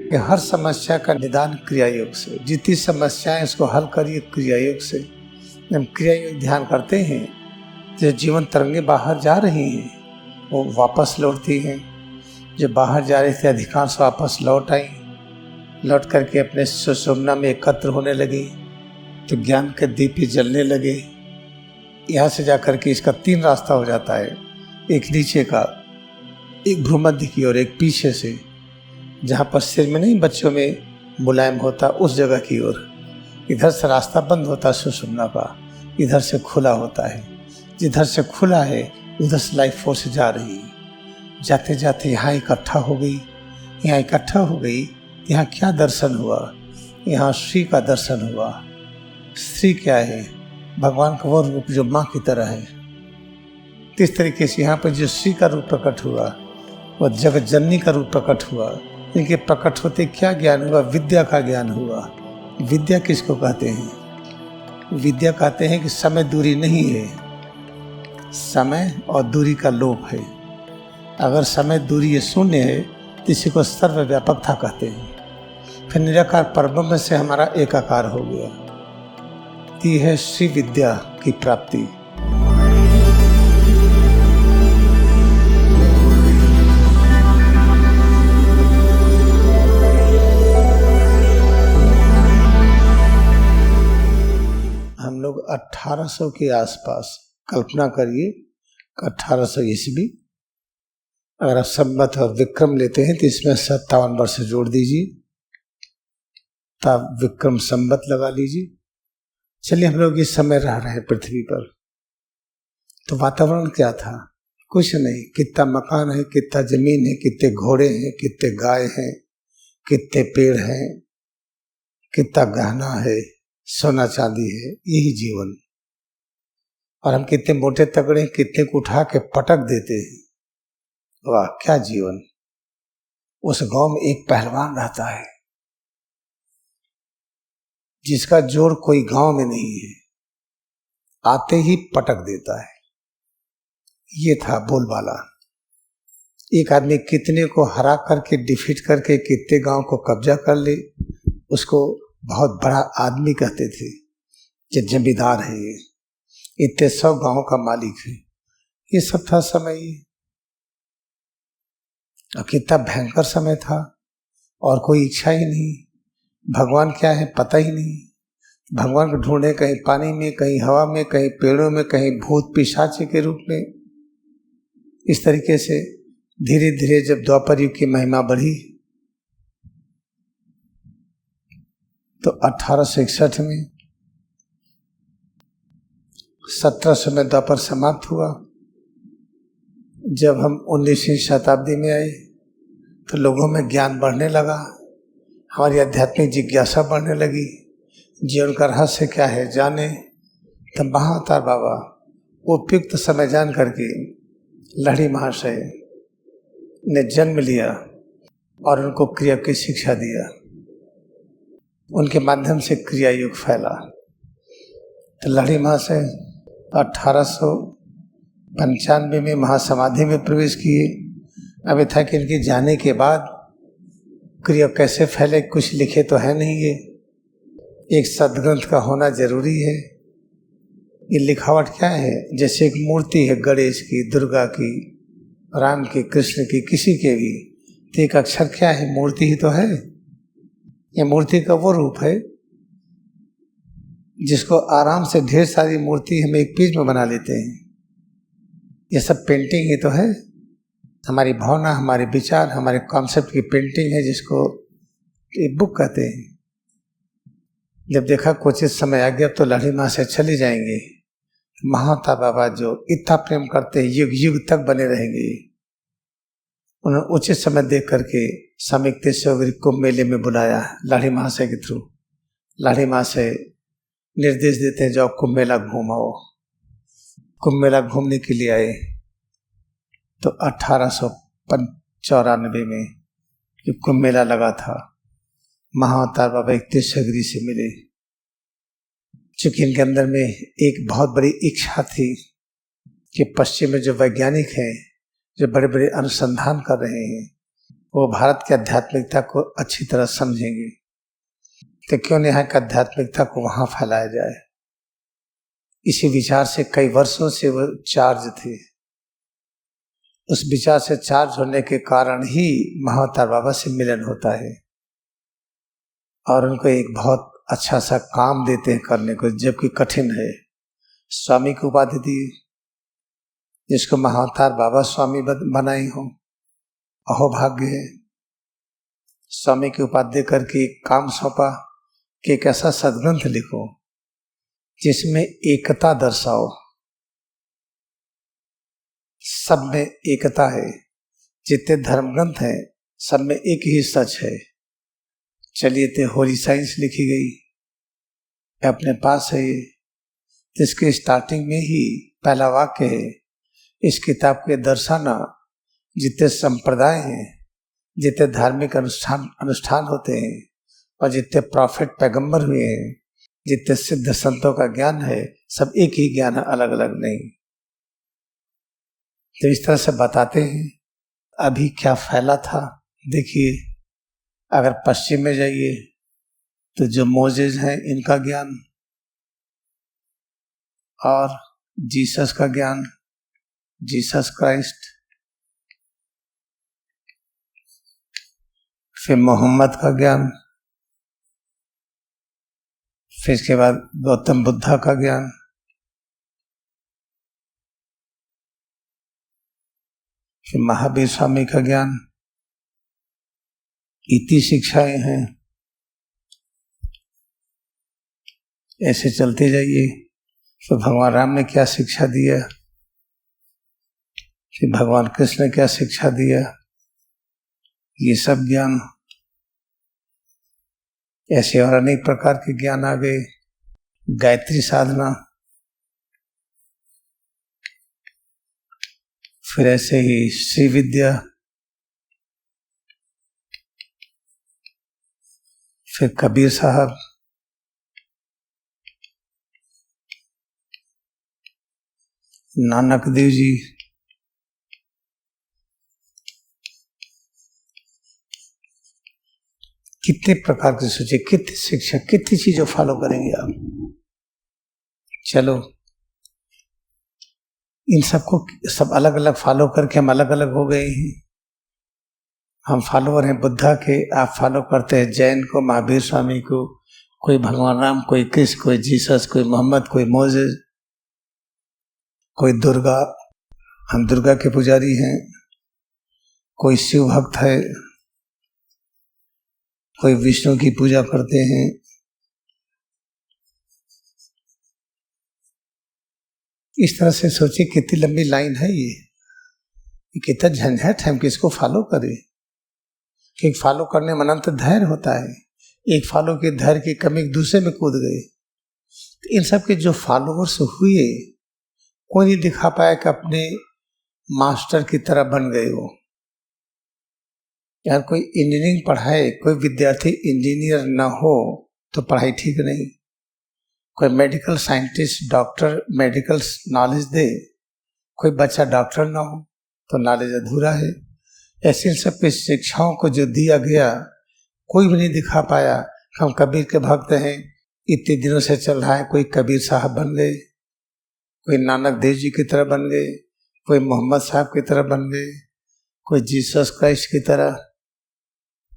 कि हर समस्या का निदान क्रिया योग से, जितनी समस्याएं इसको हल करिए क्रिया योग से। हम क्रिया योग ध्यान करते हैं, जो जीवन तरंगे बाहर जा रही हैं वो वापस लौटती हैं। जो बाहर जा रही थी अधिकांश वापस लौट आई, लौट करके अपने सुषुम्ना में एकत्र होने लगी, तो ज्ञान के दीप जलने लगे। यहाँ से जाकर के इसका 3 रास्ता हो जाता है, एक नीचे का, एक भ्रूमध्य की ओर, एक पीछे से, जहाँ पर सिर में नहीं बच्चों में मुलायम होता उस जगह की ओर। इधर से रास्ता बंद होता सुषुम्ना का, इधर से खुला होता है। जिधर से खुला है उधर से लाइफ फोर्स जा रही है। जाते जाते यहाँ इकट्ठा हो गई। यहाँ इकट्ठा हो गई, यहाँ क्या दर्शन हुआ? यहाँ श्री का दर्शन हुआ। श्री क्या है? भगवान का वो रूप जो माँ की तरह है। इस तरीके से यहाँ पर जो श्री का रूप प्रकट हुआ वह जगत जननी का रूप प्रकट हुआ। इनके प्रकट होते क्या ज्ञान हुआ? विद्या का ज्ञान हुआ। विद्या किसको कहते हैं? विद्या कहते हैं कि समय दूरी नहीं है, समय और दूरी का लोप है। अगर समय दूरी ये शून्य है तो इसी को सर्वव्यापकता कहते हैं। फिर निराकार परब्रह्म से हमारा एकाकार हो गया। ये है श्री विद्या की प्राप्ति। हम लोग 1800 के आसपास, कल्पना करिए 1800 ईस्वी, अगर आप संवत और विक्रम लेते हैं तो इसमें 57 वर्ष जोड़ दीजिए, तब विक्रम संवत लगा लीजिए। चलिए, हम लोग इस समय रह रहे हैं पृथ्वी पर, तो वातावरण क्या था? कुछ नहीं। कितना मकान है, कितना जमीन है, कितने घोड़े हैं, कितने गाय हैं, कितने पेड़ हैं, कितना गहना है, सोना चांदी है, यही जीवन। और हम कितने मोटे तगड़े हैं, कितने को उठा के पटक देते हैं। वाह क्या जीवन! उस गांव में एक पहलवान रहता है जिसका जोर कोई गांव में नहीं है, आते ही पटक देता है। ये था बोलबाला। एक आदमी कितने को हरा करके, डिफीट करके कितने गांव को कब्जा कर ले, उसको बहुत बड़ा आदमी कहते थे। ये जमींदार है, ये इतने 100 गांवों का मालिक है। ये सब था समय। ये कितना भयंकर समय था, और कोई इच्छा ही नहीं। भगवान क्या है पता ही नहीं। भगवान को ढूंढे कहीं पानी में, कहीं हवा में, कहीं पेड़ों में, कहीं भूत पिशाच के रूप में। इस तरीके से धीरे धीरे जब द्वापर युग की महिमा बढ़ी तो 1861 में, 1700 में द्वापर समाप्त हुआ। जब हम 19वीं शताब्दी में आए तो लोगों में ज्ञान बढ़ने लगा, हमारी आध्यात्मिक जिज्ञासा बढ़ने लगी। जीवन का रहस्य क्या है जाने। तब महाअवतार बाबा उपयुक्त समय जान करके लहड़ी महाशय ने जन्म लिया और उनको क्रिया की शिक्षा दिया। उनके माध्यम से क्रिया युग फैला। तो लहड़ी महाशय 1895 में महासमाधि में प्रवेश किए। अब था कि इनके जाने के बाद क्रिया कैसे फैले, कुछ लिखे तो है नहीं। ये एक सदग्रंथ का होना जरूरी है। ये लिखावट क्या है? जैसे एक मूर्ति है गणेश की, दुर्गा की, राम की, कृष्ण की, किसी के भी, तो एक अक्षर क्या है? मूर्ति ही तो है। ये मूर्ति का वो रूप है जिसको आराम से ढेर सारी मूर्ति हम एक पेज में बना लेते हैं। ये सब पेंटिंग ही तो है। हमारी भावना, हमारे विचार, हमारे कॉन्सेप्ट की पेंटिंग है, जिसको एक बुक कहते हैं। जब देखा कुछ समय आ गया तो लहड़ी माँ से चले जाएंगे। महाता बाबा जो इतना प्रेम करते हैं, युग युग तक बने रहेंगे। उन्होंने उचित समय देख करके स्वामी तेश्वर कुंभ मेले में बुलाया लाठी महाशय के थ्रू। लाठी महाशय निर्देश देते हैं जाओ कुंभ मेला घूमाओ। कुंभ मेला घूमने के लिए आए तो 1894 में जो कुंभ मेला लगा था, महाअवतार बाबा एक तेश्वरगिरी से मिले। चूंकि इनके अंदर में एक बहुत बड़ी इच्छा थी कि पश्चिम में जो वैज्ञानिक हैं, जो बड़े बड़े अनुसंधान कर रहे हैं, वो भारत की आध्यात्मिकता को अच्छी तरह समझेंगे, तो क्यों नहीं यहाँ की आध्यात्मिकता को वहाँ फैलाया जाए। इसी विचार से कई वर्षों से वो चार्ज थे। उस विचार से चार्ज होने के कारण ही महाअवतार बाबा से मिलन होता है और उनको एक बहुत अच्छा सा काम देते हैं करने को, जबकि कठिन है। स्वामी की उपाधि दी, जिसको महाअवतार बाबा स्वामी बनाए हो, अहोभाग्य है। स्वामी की उपाधि करके एक काम सौंपा कि एक ऐसा सद्ग्रंथ लिखो जिसमें एकता दर्शाओ। सब में एकता है, जितने धर्म ग्रंथ हैं सब में एक ही सच है। चलिए, तो होली साइंस लिखी गई अपने पास है ये, जिसके स्टार्टिंग में ही पहला वाक्य है, इस किताब के दर्शाना जितने संप्रदाय हैं, जितने धार्मिक अनुष्ठान होते हैं और जितने प्रॉफिट पैगंबर हुए हैं, जितने सिद्ध संतों का ज्ञान है, सब एक ही ज्ञान है, अलग अलग नहीं। तो इस तरह से बताते हैं अभी क्या फैला था। देखिए, अगर पश्चिम में जाइए तो जो मोजेज हैं इनका ज्ञान और जीसस का ज्ञान, जीसस क्राइस्ट, फिर मोहम्मद का ज्ञान, फिर इसके बाद गौतम बुद्धा का ज्ञान, फिर महावीर स्वामी का ज्ञान, इति शिक्षाएं हैं। ऐसे चलते जाइए। फिर भगवान राम ने क्या शिक्षा दिया, फिर भगवान कृष्ण ने क्या शिक्षा दिया, ये सब ज्ञान। ऐसे और अनेक प्रकार के ज्ञान आ गए। गायत्री साधना, फिर ऐसे ही श्री विद्या, फिर कबीर साहब, नानक देव जी, कितने प्रकार के सोचे, कितनी शिक्षा, कितनी चीजों फॉलो करेंगे आप। चलो, इन सबको सब अलग अलग फॉलो करके हम अलग अलग हो गए हैं। हम फॉलोअर हैं बुद्धा के, आप फॉलो करते हैं जैन को, महावीर स्वामी को, कोई भगवान राम, कोई कृष्ण, कोई जीसस, कोई मोहम्मद, कोई मोजेस, कोई दुर्गा, हम दुर्गा के पुजारी हैं, कोई शिव भक्त है, कोई विष्णु की पूजा करते हैं। इस तरह से सोचिए कितनी लंबी लाइन है ये कितना झंझट है, हम किसको फॉलो करें। कि फॉलो करने में अनंत धैर्य होता है, एक फॉलो के धैर्य की कमी एक दूसरे में कूद गए। तो इन सब के जो फॉलोअर्स हुए, कोई नहीं दिखा पाया कि अपने मास्टर की तरह बन गए हो। यार, कोई इंजीनियरिंग पढ़ाए, कोई विद्यार्थी इंजीनियर ना हो तो पढ़ाई ठीक नहीं। कोई medical scientist, doctor medical knowledge दे, कोई बच्चा डॉक्टर ना हो तो नॉलेज अधूरा है। ऐसे इन सब की शिक्षाओं को जो दिया गया, कोई भी नहीं दिखा पाया। हम कबीर के भक्त हैं, इतने दिनों से चल रहा है। कोई कबीर साहब बन गए, कोई नानक देव जी की तरह बन गए, कोई मोहम्मद साहब की तरह बन गए, कोई जीसस क्राइस्ट की तरह।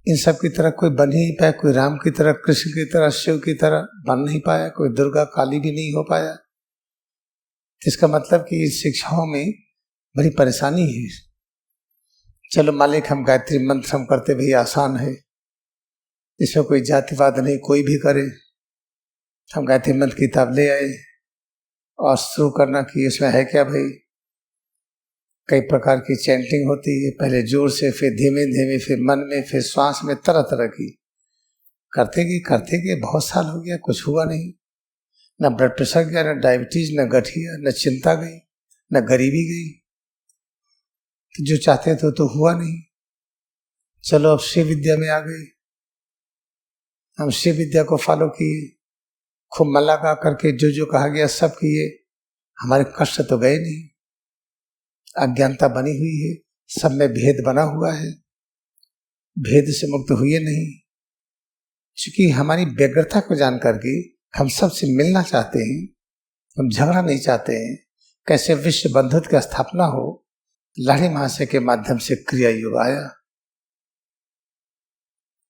इन सब की तरह कोई बन ही नहीं पाया। कोई राम की तरह, कृष्ण की तरह, शिव की तरह बन नहीं पाया। कोई दुर्गा काली भी नहीं हो पाया। इसका मतलब कि इस शिक्षाओं में बड़ी परेशानी है। चलो, मालिक हम गायत्री मंत्र हम करते, भाई आसान है, इसमें कोई जातिवाद नहीं, कोई भी करे। हम गायत्री मंत्र की किताब ले आए और शुरू करना कि इसमें है क्या भाई। कई प्रकार की चैंटिंग होती है, पहले जोर से, फिर धीमे धीमे, फिर मन में, फिर श्वास में, तरह तरह की करते गए। बहुत साल हो गया, कुछ हुआ नहीं। न ब्लड प्रेशर गया, न डायबिटीज, न गठिया, न चिंता गई, न गरीबी गई। जो चाहते थे तो हुआ नहीं। चलो, अब शिव विद्या में आ गए। हम शिव विद्या को फॉलो किए, खूब मन लगा करके जो जो कहा गया सब किए। हमारे कष्ट तो गए नहीं। अज्ञानता बनी हुई है, सब में भेद बना हुआ है। भेद से मुक्त हुए नहीं, क्योंकि हमारी व्यग्रता को जान करके हम सबसे मिलना चाहते हैं, हम झगड़ा नहीं चाहते हैं। कैसे विश्व बंधुत्व की स्थापना हो, लाहिड़ी महाशय के माध्यम से क्रिया योग आया।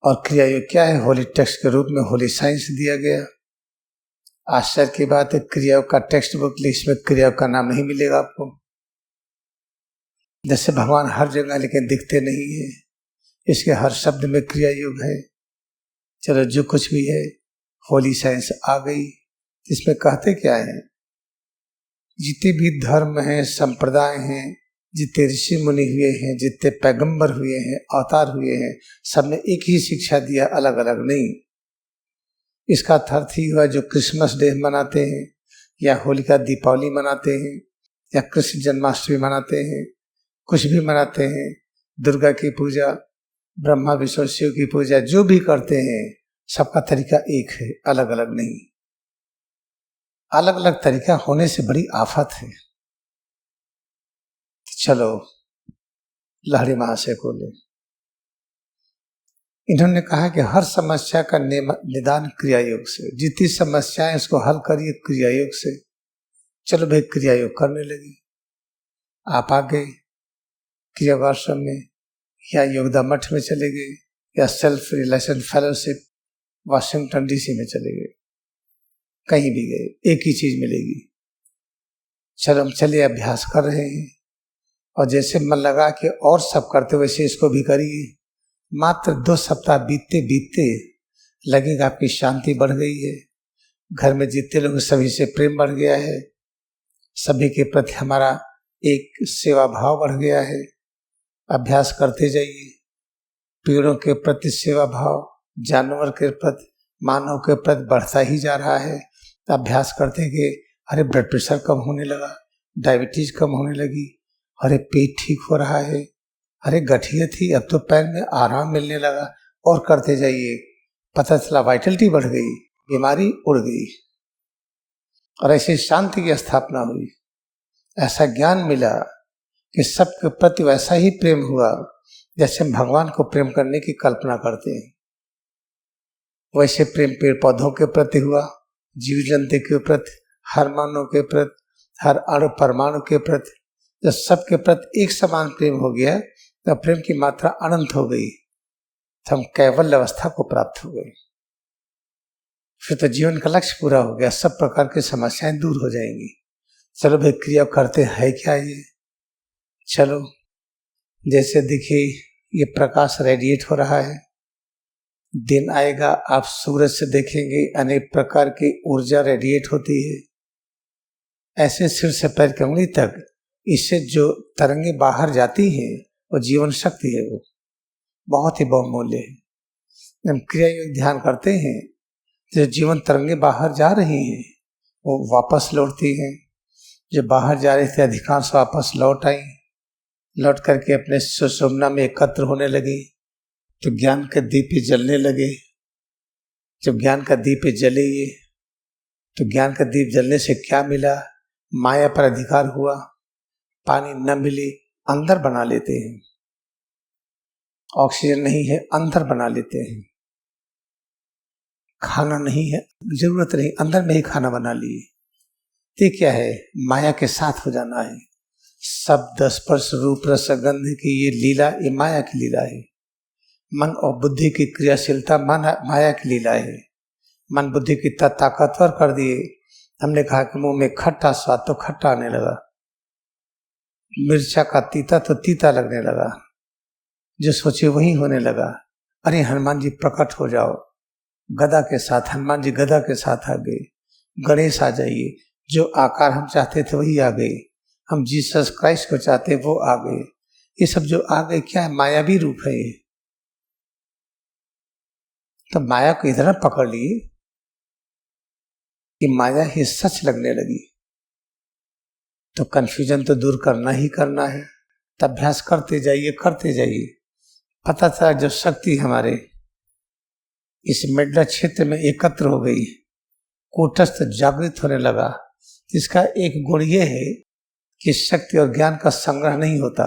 और क्रिया योग क्या है? होली टेक्स्ट के रूप में होली साइंस दिया गया। आश्चर्य की बात है, क्रिया योग का टेक्स्ट बुक लिस्ट में क्रिया योग का नाम नहीं मिलेगा आपको। जैसे भगवान हर जगह लेकिन दिखते नहीं है, इसके हर शब्द में क्रिया योग है। चलो जो कुछ भी है, होली साइंस आ गई। इसमें कहते क्या है? जितने भी धर्म हैं, संप्रदाय हैं, जितने ऋषि मुनि हुए हैं, जितने पैगंबर हुए हैं, अवतार हुए हैं, सबने एक ही शिक्षा दिया, अलग अलग नहीं। इसका अर्थ ही हुआ जो क्रिसमस डे मनाते हैं, या होलिका दीपावली मनाते हैं, या कृष्ण जन्माष्टमी मनाते हैं, कुछ भी मनाते हैं, दुर्गा की पूजा, ब्रह्मा विष्णु शिव की पूजा, जो भी करते हैं सबका तरीका एक है, अलग अलग नहीं। अलग अलग तरीका होने से बड़ी आफत है। चलो लाहिड़ी महाशय को ले, इन्होंने कहा कि हर समस्या का निदान क्रिया योग से, जितनी समस्याएं उसको हल करिए क्रिया योग से। चलो भाई क्रिया योग करने लगी। आप आ गए क्रियावाश्रम में, या योगदा मठ में चले गए, या self relation fellowship Washington DC में चले गए, कहीं भी गए एक ही चीज मिलेगी। चलो हम चलिए अभ्यास कर रहे हैं, और जैसे मन लगा कि और सब करते वैसे इसको भी करिए। मात्र 2 सप्ताह बीतते बीतते लगेगा आपकी शांति बढ़ गई है, घर में जितने लोग सभी से प्रेम बढ़ गया है, सभी के प्रति हमारा एक सेवा भाव बढ़ गया है। अभ्यास करते जाइए, पेड़ों के प्रति सेवा भाव, जानवर के प्रति, मानव के प्रति बढ़ता ही जा रहा है। अभ्यास करते गए, अरे ब्लड प्रेशर कम होने लगा, डायबिटीज कम होने लगी, अरे पेट ठीक हो रहा है, अरे गठिया थी अब तो पैर में आराम मिलने लगा। और करते जाइए, पता चला वाइटलिटी बढ़ गई, बीमारी उड़ गई, और ऐसे शांति की स्थापना हुई। ऐसा ज्ञान मिला कि सबके प्रति वैसा ही प्रेम हुआ जैसे हम भगवान को प्रेम करने की कल्पना करते हैं। वैसे प्रेम पेड़ पौधों के प्रति हुआ, जीव जंतु के प्रति, हर मानव के प्रति, हर अणु परमाणु के प्रति। जब सबके प्रति एक समान प्रेम हो गया तो प्रेम की मात्रा अनंत हो गई, तो हम कैवल्य अवस्था को प्राप्त हो गए। फिर तो जीवन का लक्ष्य पूरा हो गया, सब प्रकार की समस्याएं दूर हो जाएंगी। चलो भाई क्रिया करते हैं क्या ये? चलो जैसे देखिए ये प्रकाश रेडिएट हो रहा है, दिन आएगा आप सूरज से देखेंगे अनेक प्रकार की ऊर्जा रेडिएट होती है। ऐसे सिर से पैर की उंगली तक इससे जो तरंगे बाहर जाती हैं वो जीवन शक्ति है, वो बहुत ही बहुमूल्य है। जब हम क्रिया योग ध्यान करते हैं जो जीवन तरंगे बाहर जा रही हैं वो वापस लौटती हैं। जो बाहर जा रही थी अधिकांश वापस लौट आई, लौट करके अपने सुषुम्ना में एकत्र होने लगी, तो ज्ञान के दीप जलने लगे। जब ज्ञान का दीप जले ये, तो ज्ञान का दीप जलने से क्या मिला? माया पर अधिकार हुआ, पानी न मिले अंदर बना लेते हैं, ऑक्सीजन नहीं है अंदर बना लेते हैं, खाना नहीं है जरूरत नहीं अंदर में ही खाना बना लिए। ये क्या है? माया के साथ हो जाना है। शब्द स्पर्श रूप रस गंध की ये लीला, ये माया की लीला है। मन और बुद्धि की क्रियाशीलता माया की लीला है। मन बुद्धि की ताकतवर कर दिए। हमने कहा कि मुंह में खट्टा स्वाद तो खट्टा आने लगा, मिर्चा का तीता तो तीता लगने लगा, जो सोचे वही होने लगा। अरे हनुमान जी प्रकट हो जाओ गदा के साथ, हनुमान जी गदा के साथ आ गए। गणेश आ जाइए, जो आकार हम चाहते थे वही आ गए। हम जीसस क्राइस्ट को चाहते वो आ गए। ये सब जो आ गए क्या है? मायावी रूप है ये। तो माया को इतना पकड़ लिए कि माया ही सच लगने लगी। तो कंफ्यूजन तो दूर करना ही करना है। तो अभ्यास करते जाइए करते जाइए। पता था जो शक्ति हमारे इस मेडला क्षेत्र में एकत्र हो गई, कूटस्थ जागृत होने लगा। इसका एक गुण ये है कि शक्ति और ज्ञान का संग्रह नहीं होता,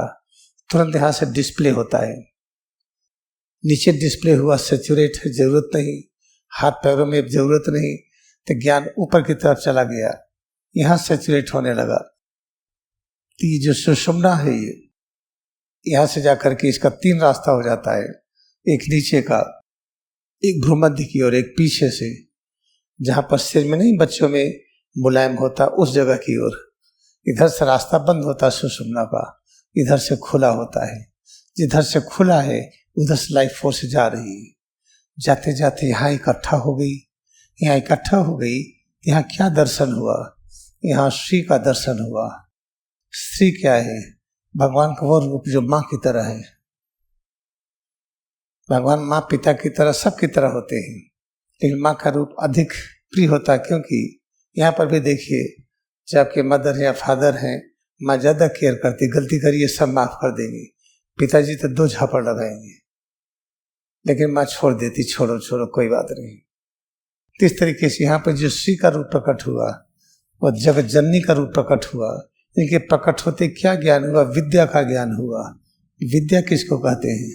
तुरंत यहाँ से डिस्प्ले होता है। नीचे डिस्प्ले हुआ सेचुरेट है, जरूरत नहीं, हाथ पैरों में जरूरत नहीं, तो ज्ञान ऊपर की तरफ चला गया, यहाँ सेचुरेट होने लगा। तो ये जो सुषुम्ना है, ये यहाँ से जाकर के इसका 3 रास्ता हो जाता है, एक नीचे का, एक भ्रूमध्य की ओर, एक पीछे से, जहाँ पर सिर में नहीं, बच्चों में मुलायम होता, उस जगह की ओर। इधर से रास्ता बंद होता सुषुम्ना का, इधर से खुला होता है। जिधर से खुला है उधर से लाइफ फोर्स जा रही है, जाते जाते यहाँ इकट्ठा हो गई। यहाँ इकट्ठा हो गई, यहाँ क्या दर्शन हुआ? यहाँ श्री का दर्शन हुआ। श्री क्या है? भगवान का वो रूप जो माँ की तरह है। भगवान माँ पिता की तरह, सबकी तरह होते हैं, लेकिन माँ का रूप अधिक प्रिय होता है, क्योंकि यहाँ पर भी देखिए, जबकि मदर या फादर हैं, माँ ज्यादा केयर करती, गलती करिए सब माफ कर देंगे, पिताजी तो 2 झापड़ लगाएंगे, लेकिन माँ छोड़ देती, छोड़ो छोड़ो कोई बात नहीं। इस तरीके से यहाँ पर जो श्री का रूप प्रकट हुआ, और जगत जननी का रूप प्रकट हुआ, इनके प्रकट होते क्या ज्ञान हुआ? विद्या का ज्ञान हुआ। विद्या किसको कहते हैं?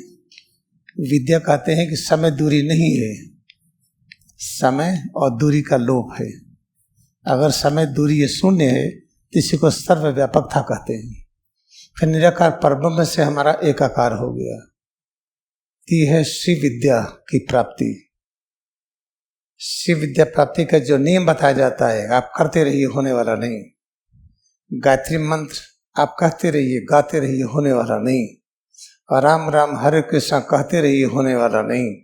विद्या कहते हैं कि समय दूरी नहीं है, समय और दूरी का लोप है। अगर समय दूरी ये शून्य है तो इसी को सर्वव्यापकता कहते हैं। फिर निराकार परब्रह्म से हमारा एकाकार हो गया। ये है श्री विद्या की प्राप्ति। श्री विद्या प्राप्ति का जो नियम बताया जाता है, आप करते रहिए, होने वाला नहीं। गायत्री मंत्र आप कहते रहिए, गाते रहिए, होने वाला नहीं। और राम राम हरे कृष्णा कहते रहिए, होने वाला नहीं।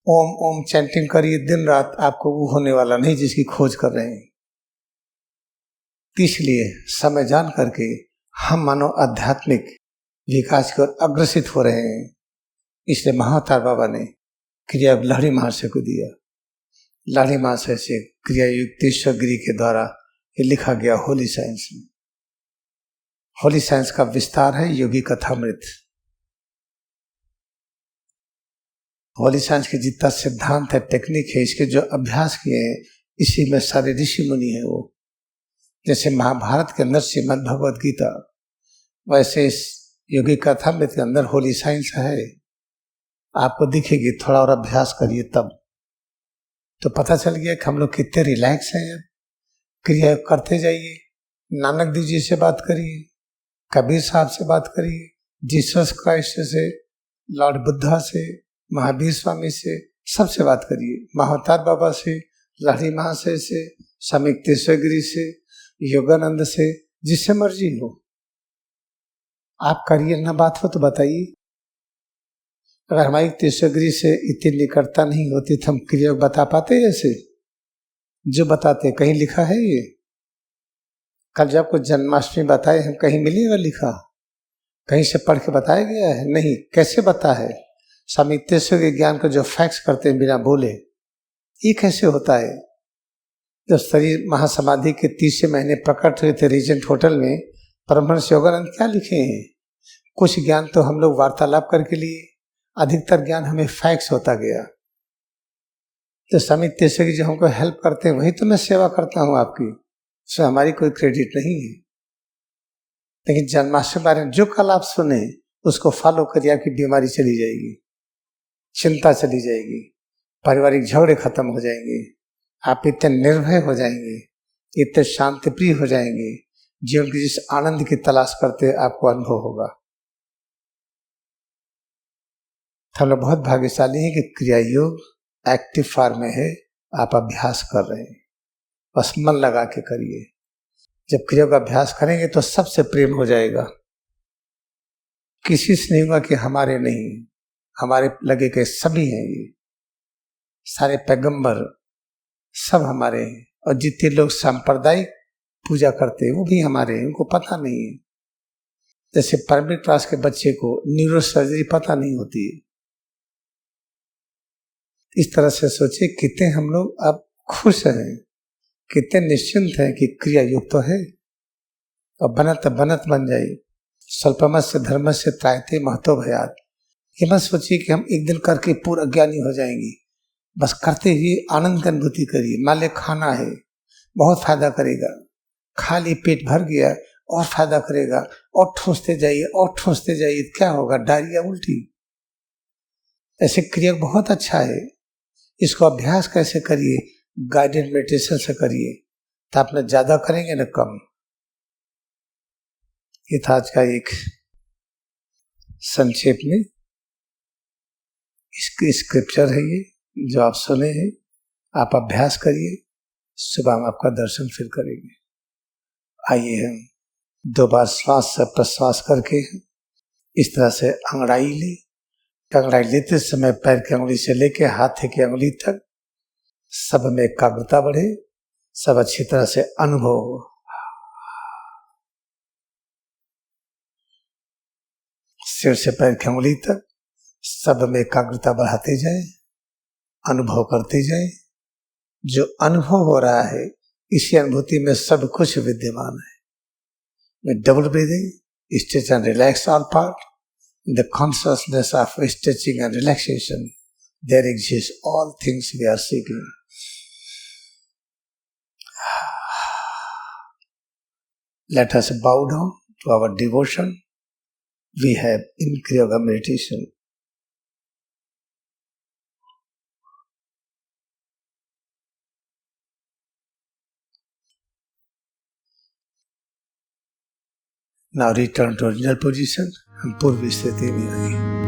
ओम ओम चैंटिंग करिए दिन रात, आपको वो होने वाला नहीं जिसकी खोज कर रहे हैं। इसलिए समय जान करके हम मानो आध्यात्मिक विकास की ओर अग्रसित हो रहे हैं। इसलिए महाअवतार बाबा ने क्रिया लहरी महाशय को दिया। लहरी महाशय से क्रिया युक्तेश्वर गिरी के द्वारा ये लिखा गया होली साइंस में। होली साइंस का विस्तार है योगी कथामृत। होली साइंस के जितना सिद्धांत है, टेक्निक है, इसके जो अभ्यास किए हैं, इसी में सारे ऋषि मुनि है। वो जैसे महाभारत के अंदर श्रीमद् भगवद गीता, वैसे इस योगी कथामृत के अंदर होली साइंस है। आपको दिखेगी, थोड़ा और अभ्यास करिए तब तो पता चल गया कि हम लोग कितने रिलैक्स हैं। अब क्रिया करते जाइए, नानक देव जी से बात करिए, कबीर साहब से बात करिए, जीसस क्राइस्ट से, लॉर्ड बुद्धा से, महावीर स्वामी से, सबसे बात करिए, महाअवतार बाबा से, लहरी महाशय से, स्वामी युक्तेश्वर गिरी से, योगानंद से, जिससे मर्जी हो आप करिए। ना बात हो तो बताइए। अगर हमारी युक्तेश्वर गिरी से इतनी निकटता नहीं होती तो हम क्रिया बता पाते? ऐसे जो बताते, कहीं लिखा है ये? कल जब कुछ जन्माष्टमी बताए हम, कहीं मिलेगा लिखा? कहीं से पढ़ के बताया गया है? नहीं। कैसे बता है? स्वामी युक्तेश्वर के ज्ञान को जो फैक्स करते हैं बिना बोले, ये कैसे होता है? जब शरीर महासमाधि के 30 महीने प्रकट हुए थे रीजेंट होटल में, परमहंस योगानंद क्या लिखे हैं? कुछ ज्ञान तो हम लोग वार्तालाप करके लिए, अधिकतर ज्ञान हमें फैक्स होता गया। तो स्वामी युक्तेश्वर की जो हमको हेल्प करते हैं, वही तो मैं सेवा करता हूँ आपकी, उससे हमारी कोई क्रेडिट नहीं है। लेकिन जन्माष्टमी बारे में जो कल आप सुने उसको फॉलो करिए, आपकी बीमारी चली जाएगी, चिंता चली जाएगी, पारिवारिक झगड़े खत्म हो जाएंगे, आप इतने निर्भय हो जाएंगे, इतने शांति प्रिय हो जाएंगे, जीवन की जिस आनंद की तलाश करते आपको अनुभव होगा। हम लोग बहुत भाग्यशाली हैं कि क्रिया योग एक्टिव फॉर्म में है, आप अभ्यास कर रहे हैं, बस मन लगा के करिए। जब क्रिया का अभ्यास करेंगे तो सबसे प्रेम हो जाएगा। किसी से नहीं होगा कि हमारे नहीं, हमारे लगे के सभी हैं, ये सारे पैगंबर सब हमारे हैं। और जितने लोग सांप्रदायिक पूजा करते हैं वो भी हमारे हैं, उनको पता नहीं है। जैसे प्राइमरी क्लास के बच्चे को न्यूरो सर्जरी पता नहीं होती है, इस तरह से सोचे कितने हम लोग अब खुश हैं, कितने निश्चिंत हैं कि क्रिया युक्त तो है। और बनत बनत बन जाए, स्वल्पमस्य धर्मस्य त्रायते महतो भयात। ये मत सोचिए कि हम एक दिन करके पूरा ज्ञानी हो जाएंगे, बस करते हुए आनंद की अनुभूति करिए। मान लिया खाना है, बहुत फायदा करेगा, खाली पेट भर गया और फायदा करेगा, और ठूंसते जाइए और ठूंसते जाइए, क्या होगा? डायरिया, उल्टी। ऐसे क्रिया बहुत अच्छा है। इसको अभ्यास कैसे करिए? गाइडेड मेडिटेशन से करिए, तो आप न ज्यादा करेंगे न कम। ये था आज का एक संक्षेप में इसकी स्क्रिप्चर है, ये जो आप सुने हैं आप अभ्यास करिए। सुबह हम आपका दर्शन फिर करेंगे। आइए हम 2 बार श्वास से प्रश्वास करके इस तरह से अंगड़ाई ले। अंगड़ाई लेते समय पैर की अंगुली से लेके हाथ की अंगुली तक सब में एकाग्रता बढ़े, सब अच्छी तरह से अनुभव हो। सिर से पैर की अंगुली तक सब में एकाग्रता बढ़ाते जाए, अनुभव करते जाए। जो अनुभव हो रहा है इसी अनुभूति में सब कुछ विद्यमान है। Double breathing, stretch and relax all part, the consciousness of stretching and relaxation, there exist all things we are seeking. Let us bow down to our devotion we have in Kriya Yoga meditation. Now return to original position. हम पूर्व स्थिति में आए।